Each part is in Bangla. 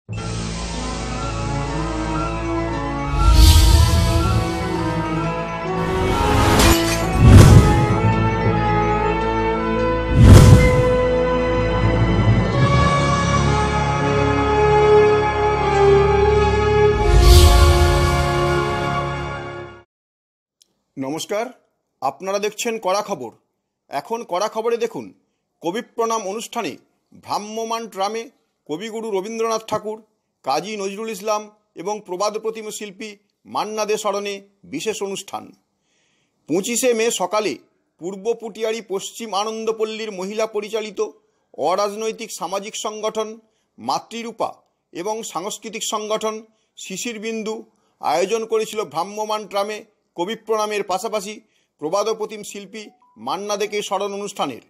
নমস্কার, আপনারা দেখছেন কড়া খবর। এখন কড়া খবরে দেখুন, কবি প্রণাম অনুষ্ঠানে ভ্রাম্যমাণ ট্রামে কবিগুরু রবীন্দ্রনাথ ঠাকুর, কাজী নজরুল ইসলাম এবং প্রবাদ প্রতিম শিল্পী মান্না দে স্মরণে বিশেষ অনুষ্ঠান। 25শে মে সকালে পূর্ব পুটিয়ারি পশ্চিম আনন্দপল্লীর মহিলা পরিচালিত অরাজনৈতিক সামাজিক সংগঠন মাতৃরূপা এবং সাংস্কৃতিক সংগঠন শিশির বিন্দু আয়োজন করেছিল ভ্রাম্যমাণ ট্রামে কবি প্রণামের পাশাপাশি প্রবাদ প্রতিম শিল্পী মান্না দেকে স্মরণ অনুষ্ঠানের।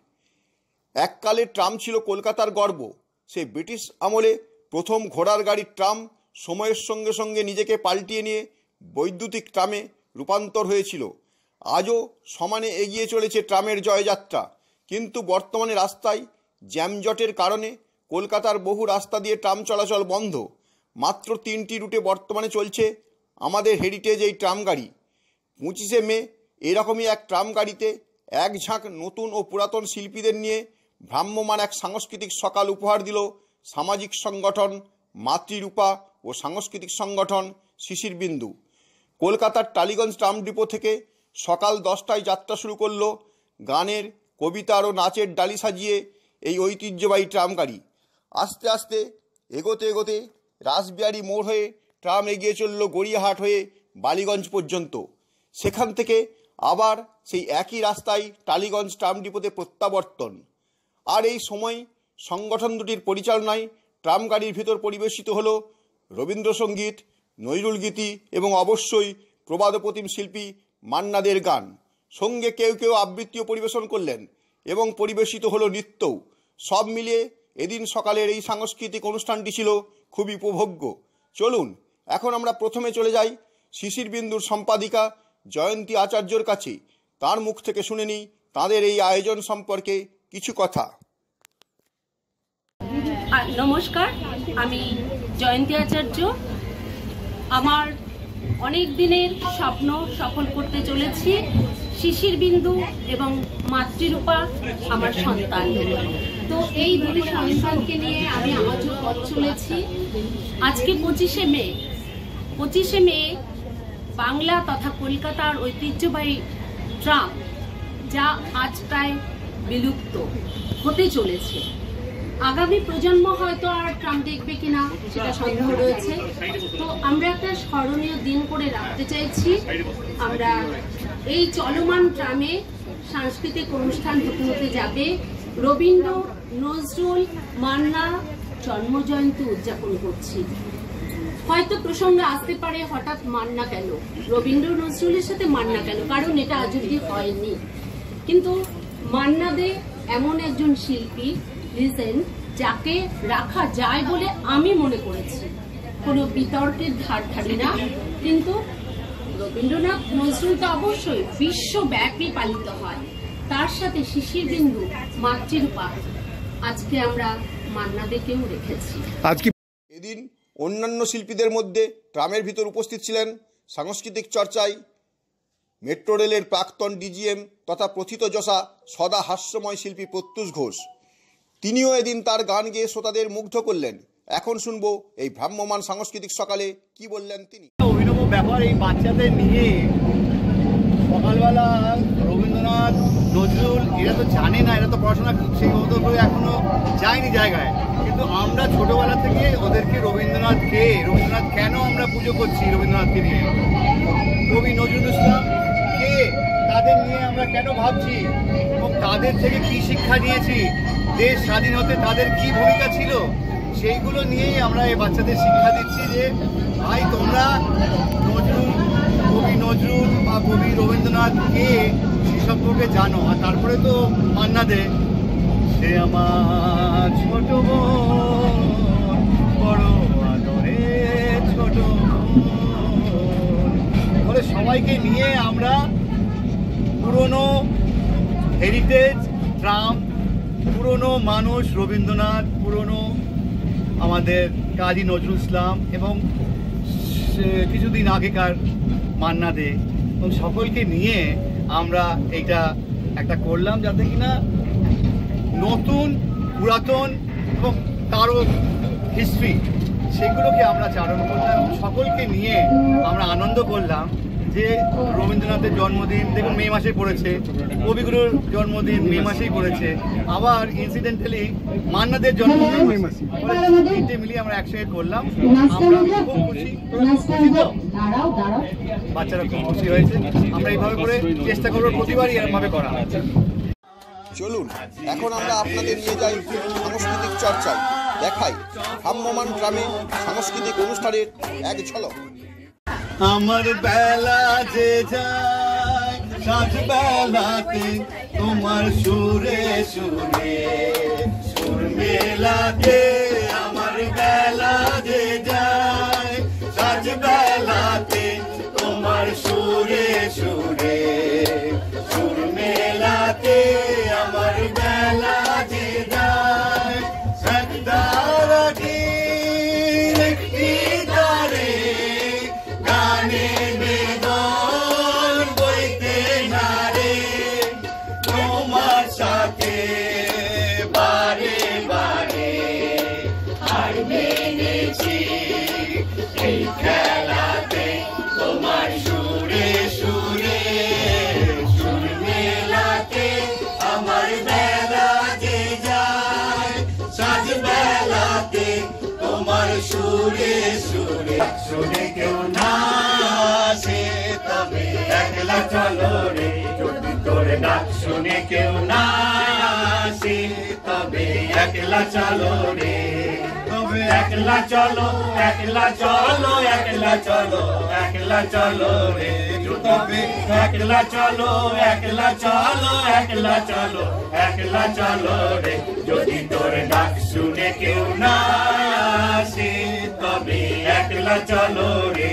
এককালে ট্রাম ছিল কলকাতার গর্ব। সেই ব্রিটিশ আমলে প্রথম ঘোড়ার গাড়ির ট্রাম সময়ের সঙ্গে সঙ্গে নিজেকে পাল্টিয়ে নিয়ে বৈদ্যুতিক ট্রামে রূপান্তর হয়েছিল। আজও সমানে এগিয়ে চলেছে ট্রামের জয়যাত্রা, কিন্তু বর্তমানে রাস্তায় জ্যামজটের কারণে কলকাতার বহু রাস্তা দিয়ে ট্রাম চলাচল বন্ধ। মাত্র 3টি রুটে বর্তমানে চলছে আমাদের হেরিটেজ এই ট্রাম গাড়ি। 25শে মে এরকমই এক ট্রাম গাড়িতে এক ঝাঁক নতুন ও পুরাতন শিল্পীদের নিয়ে ভ্রাম্যমাণ এক সাংস্কৃতিক সকাল উপহার দিল সামাজিক সংগঠন মাতৃরূপা ও সাংস্কৃতিক সংগঠন শিশির বিন্দু। কলকাতার টালিগঞ্জ ট্রাম ডিপো থেকে সকাল 10টায় যাত্রা শুরু করল গানের, কবিতার ও নাচের ডালি সাজিয়ে এই ঐতিহ্যবাহী ট্রাম গাড়ি। আস্তে আস্তে এগোতে এগোতে রাসবিহারী মোড় হয়ে ট্রাম এগিয়ে চলল গড়িয়াহাট হয়ে বালিগঞ্জ পর্যন্ত। সেখান থেকে আবার সেই একই রাস্তায় টালিগঞ্জ ট্রাম ডিপোতে প্রত্যাবর্তন। আর এই সময় সংগঠন দুটির পরিচালনায় ট্রাম গাড়ির ভিতর পরিবেশিত হলো রবীন্দ্রসঙ্গীত, নজরুল গীতি এবং অবশ্যই প্রবাদ প্রতিম শিল্পী মান্নাদের গান। সঙ্গে কেউ কেউ আবৃত্তিও পরিবেশন করলেন এবং পরিবেশিত হলো নৃত্যও। সব মিলিয়ে এদিন সকালের এই সাংস্কৃতিক অনুষ্ঠানটি ছিল খুবই উপভোগ্য। চলুন এখন আমরা প্রথমে চলে যাই শিশির বিন্দুর সম্পাদিকা জয়ন্তী আচার্যর কাছে। তার মুখ থেকে শুনে নিই তাঁদের এই আয়োজন সম্পর্কে কিছু কথা। নমস্কার, আমি জয়ন্তী আচার্য। আমার অনেক দিনের স্বপ্ন সফল করতে চলেছি। শিশির বিন্দু এবং মাতৃরূপা আমার সন্তান। তো এই দুটি সন্তানকে নিয়ে আমি আমার পথ চলেছি। আজকে 25শে মে বাংলা তথা কলকাতার ঐতিহ্যবাহী ট্রাম, যা আজ প্রায় বিলুপ্ত হতে চলেছে। আগামী প্রজন্ম হয়তো আর ট্রাম দেখবে কিনা সেটা সন্দেহ রয়েছে। তো আমরা একটা স্মরণীয় দিন করে রাখতে চাইছি। আমরা এই চলমান ট্রামে সাংস্কৃতিক অনুষ্ঠান হতে হতে যাবে। রবীন্দ্র, নজরুল, মান্না জন্মজয়ন্তী উদযাপন করছি। হয়তো প্রসঙ্গে আসতে পারে হঠাৎ মান্না কেন, রবীন্দ্র নজরুলের সাথে মান্না কেন, কারণ এটা আজ অব্দি হয়নি। কিন্তু মান্না দে এমন একজন শিল্পী, লিজেন্ড, যাকে রাখা যায় বলে আমি মনে করেছি। কোনো বিতর্কের ধার ধারি না। কিন্তু রবীন্দ্রনাথ, নজরুল তো অবশ্যই বিশ্বব্যাপী পালিত হয়। তার সাথে শিশির বিন্দু, মাতৃরূপা, আজকে আমরা মান্না দেকেও রেখেছি। আজকে এদিন অন্যান্য শিল্পীদের মধ্যে ট্রামের ভিতর উপস্থিত ছিলেন সাংস্কৃতিক চর্চায় মেট্রো রেলের প্রাক্তন ডিজিএম তথা প্রথিতযশা সদা হাস্যময় শিল্পী প্রত্যুষ ঘোষ। তিনিও এদিন তার গান গেয়ে শ্রোতাদের মুগ্ধ করলেন। এখন শুনবো এই ভ্রাম্যমাণ সাংস্কৃতিক সকালে কি বললেন তিনি। অভিনব ব্যাপার এই বাচ্চাদের নিয়ে। সকালবেলা রবীন্দ্রনাথ, নজরুল এরা তো জানে না, এরা তো পড়াশোনা সেই মতো করে এখনো যায়নি জায়গায়। কিন্তু আমরা ছোটবেলা থেকে ওদেরকে রবীন্দ্রনাথ কেন আমরা পুজো করছি, রবীন্দ্রনাথকে নিয়ে, কবি নজরুল ইসলাম কে, তাদের নিয়ে আমরা কেন ভাবছি এবং তাদের থেকে কি শিক্ষা নিয়েছি, দেশ স্বাধীন হতে তাদের কি ভূমিকা ছিল, সেইগুলো নিয়েই আমরা এই বাচ্চাদের শিক্ষা দিচ্ছি যে ভাই তোমরা কবি নজরুল বা কবি রবীন্দ্রনাথ কে সে সম্পর্কে জানো। আর তারপরে তো মান্না দে, সে আমার ছোট বোন, বড় আদরে ছোট বলে সবাইকে নিয়ে আমরা পুরনো হেরিটেজ ট্রাম, পুরনো মানুষ রবীন্দ্রনাথ, পুরনো আমাদের কাজী নজরুল ইসলাম এবং কিছুদিন আগেকার মান্না দে এবং সকলকে নিয়ে আমরা এইটা একটা করলাম, যাতে কিনা নতুন পুরাতন এবং তারও হিস্ট্রি সেগুলোকে আমরা চারণ করলাম এবং সকলকে নিয়ে আমরা আনন্দ করলাম। যে রবীন্দ্রনাথের জন্মদিন দেখুন মে মাসে পড়েছে, কবিগুরুর জন্মদিন মে মাসেই পড়েছে, আবার ইনসিডেন্টালি মান্নাদের জন্মদিন তিনটে মিলিয়ে আমরা একসঙ্গে করলাম। আমরা খুব খুশি, তো বাচ্চারা খুব খুশি হয়েছে। আমরা এইভাবে করে চেষ্টা করবো প্রতিবারই এরকমভাবে করা। চলুন এখন আমরা আপনাদের নিয়ে যাই সাংস্কৃতিক চর্চায়, দেখাই ভ্রাম্যমাণ গ্রামে সাংস্কৃতিক অনুষ্ঠানের এক ঝলক। আমার বেলা যে যায় সাজ বেলাতে তোমার সুরে সুরে সুর মেলাতে, আমার বেলা যে যায় সাজ বেলাতে তোমার সুরে সুরে সুর মেলাতে, আমার বেলা যে যায় খেলাতে তোমার সুরে সুরে সুর মেলাতে, আমার বেলা যে যায় সাজ বেলাতে তোমার সুরে সুরে শুনে কেউ না আসে তবে একলা চলো রে, যদি তোর ডাক শুনে কেউ না আসে তবে একলা চলো রে, একলা চলো একলা চলো একলা চলো একলা চলো রে, তবে একলা চলো একলা চলো একলা চলো একলা চলো রে, যদি তোর ডাক শুনে কেউ না আসে তবে একলা চলো রে।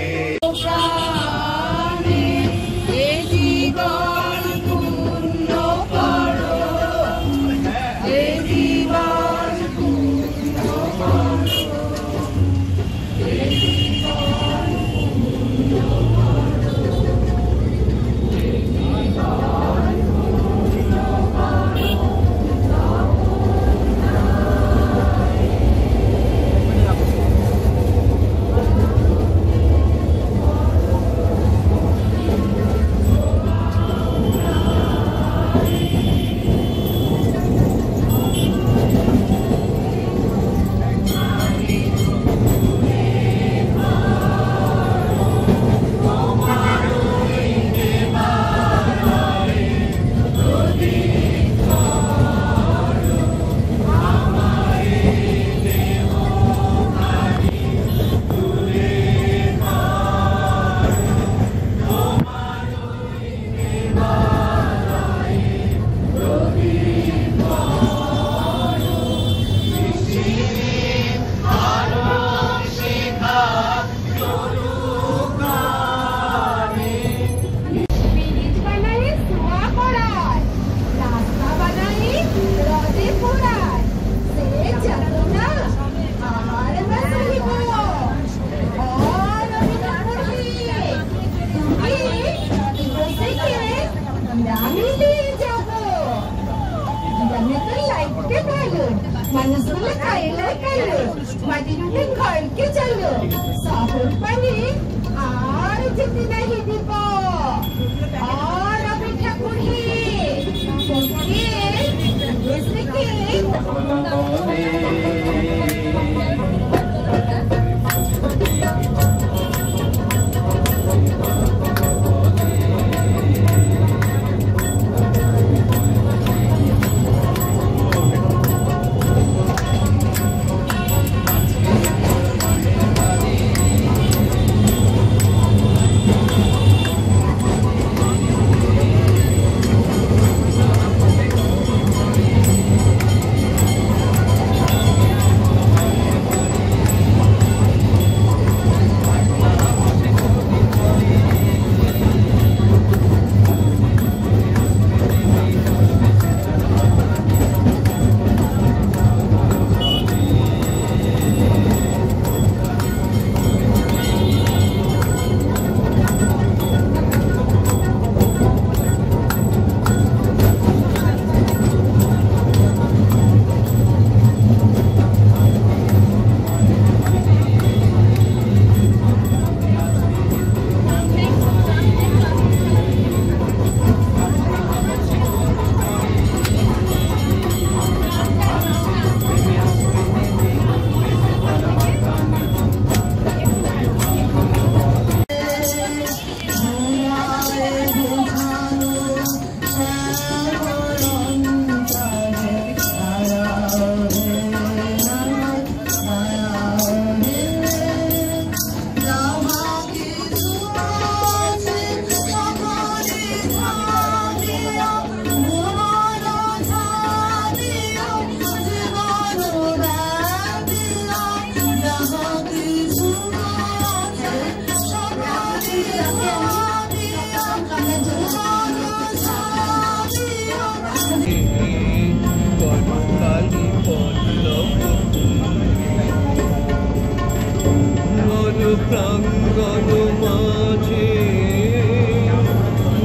বিশাল প্রাঙ্গণ মাঝে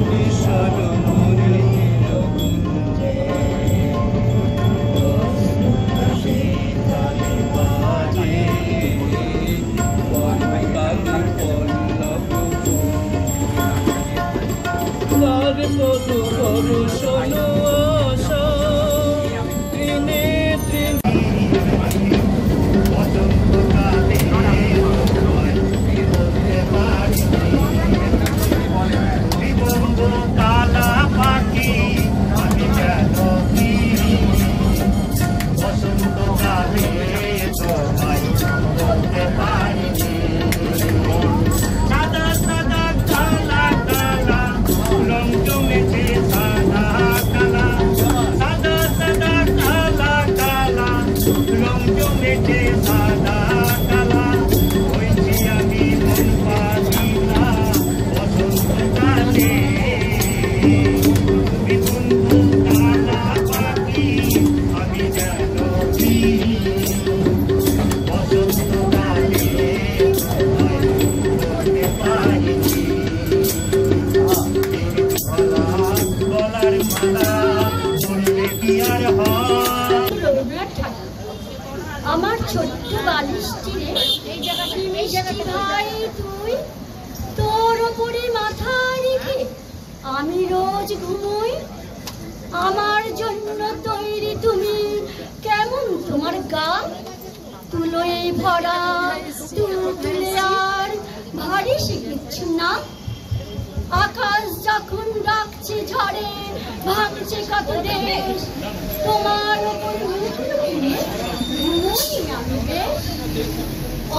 বিশাল মনিরগুঞ্জে শীতল বাজে পল্লব পল্লব তার পদ বর্ষণ আশা ত্রিনে ত্রিনে কালা পাখি আমি যেন কি বসন্তকালে তোমায় বলতে পারিনি সাদা সাদা কালা কালা রং জমেছে সাদা কালা সাদা সাদা কালা কালা রং জমেছে সাদা কালা হয়েছি আমি মন পাখি না বসন্তকালে কালা পাখি আমি যেন কি বসন্তকালে বলতে পারিনি গলার মালা বললে কি আর হয় রবীন্দ্রনাথ ঠাকুর আমার ছোট্ট বালিশটি রে মিষ্টি ভাই তুই তোর ওপরে মাথা রেখে আমি রোজ ঘুমোই আমার জন্য তৈরি তুমি কেমন তোমার গা তুলোয় ভরা তুলে আর ভারী শিখছি না আকাশ যখন ডাকছে ঝড়ে ভাঙছে কত দেশ তোমার উপর মুখ লুকিয়ে ঘুমোই আমি বেশ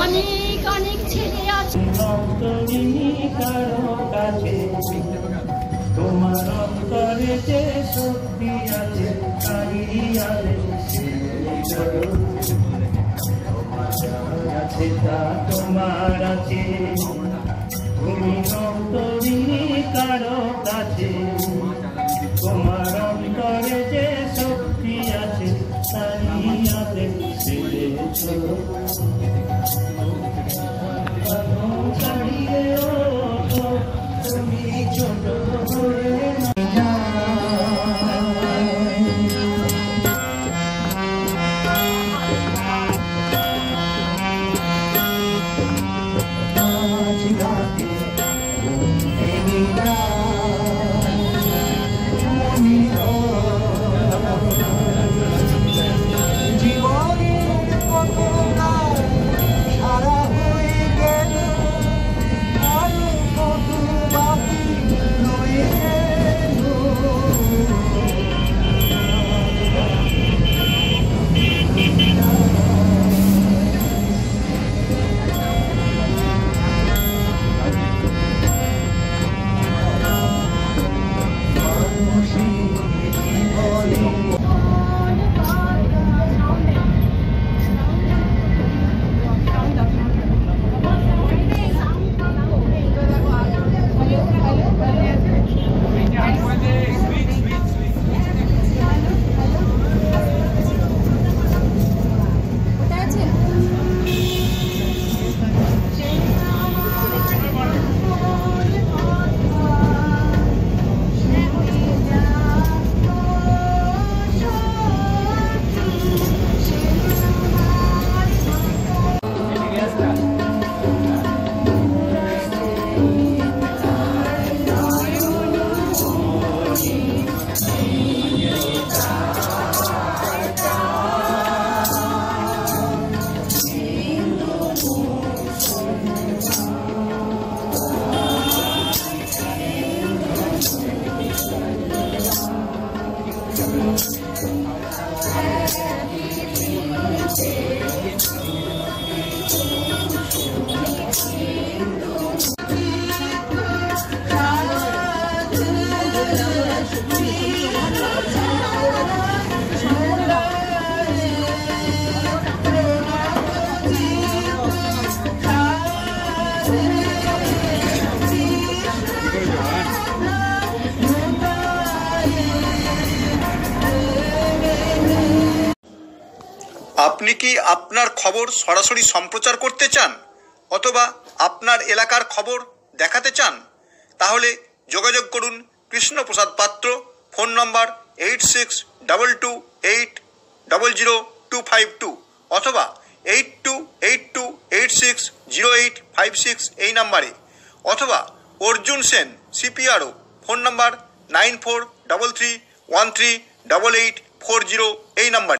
অনেক অনেক ছেলে আছে কারো কাছে তোমার অন্তরে যে শক্তি আছে তাই আছে তা তোমার আছে তুমি অন্তরিনী কারো কাছে তোমার অন্তরে যে শক্তি আছে তাই আছে ছাড়িয়ে ওঠো তুমি ছোট হয়ে আপনি কি আপনার খবর সরাসরি সম্প্রচার করতে চান অথবা আপনার এলাকার খবর দেখাতে চান তাহলে যোগাযোগ করুন কৃষ্ণপ্রসাদ পাত্র, ফোন নম্বর 8622800252 অথবা 8282860856 এই নাম্বারে, অথবা অর্জুন সেন CPRO, ফোন নম্বর 9433138840 এই নাম্বারে।